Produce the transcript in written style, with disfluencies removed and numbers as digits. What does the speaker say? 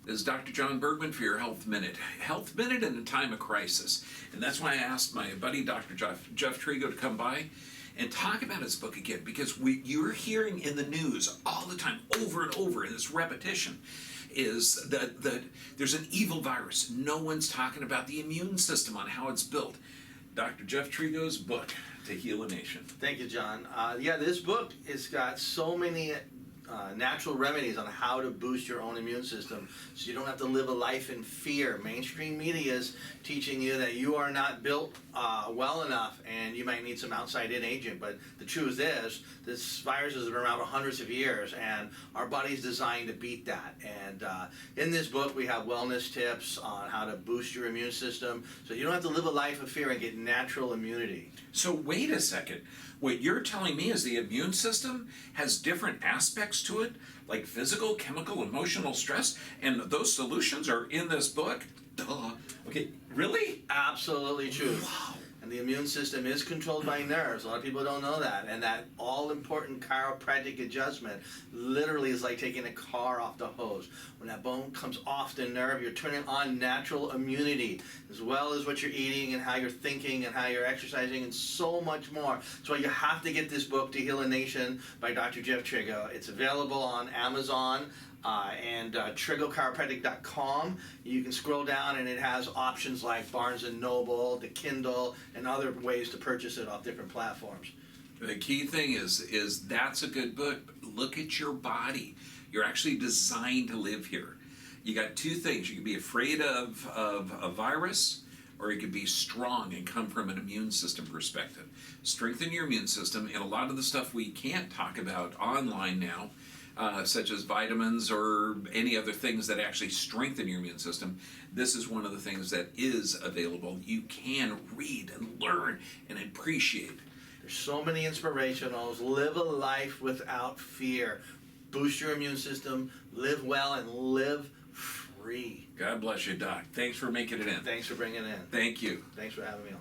This is Dr. John Bergman for your Health Minute. Health Minute in a time of crisis. And that's why I asked my buddy, Dr. Jeff Trigo, to come by and talk about his book again, because you're hearing in the news all the time, over and over, in this repetition, is that there's an evil virus. No one's talking about the immune system, on how it's built. Dr. Jeff Trigo's book, To Heal a Nation. Thank you, John. This book has got so many natural remedies on how to boost your own immune system so you don't have to live a life in fear. Mainstream media is teaching you that you are not built well enough and you might need some outside-in agent, but the truth is this virus has been around for hundreds of years and our body's designed to beat that. And in this book we have wellness tips on how to boost your immune system so you don't have to live a life of fear and get natural immunity. So wait a second. What you're telling me is the immune system has different aspects to it, like physical, chemical, emotional stress, and those solutions are in this book? Duh. Okay, really? Absolutely true. Wow. And the immune system is controlled by nerves. A lot of people don't know that. And that all-important chiropractic adjustment literally is like taking a car off the hose. When that bone comes off the nerve, you're turning on natural immunity, as well as what you're eating and how you're thinking and how you're exercising and so much more. That's why you have to get this book, To Heal a Nation, by Dr. Jeff Trigo. It's available on Amazon. And TrigoChiropractic.com. You can scroll down and it has options like Barnes & Noble, the Kindle, and other ways to purchase it off different platforms. The key thing is that's a good book. But look at your body. You're actually designed to live here. You got two things. You can be afraid of a virus, or you can be strong and come from an immune system perspective. Strengthen your immune system, and a lot of the stuff we can't talk about online now, such as vitamins or any other things that actually strengthen your immune system, this is one of the things that is available. You can read and learn and appreciate. There's so many inspirationals. Live a life without fear. Boost your immune system, live well, and live free. God bless you, Doc. Thanks for making it in. Thanks for bringing it in. Thank you. Thanks for having me on.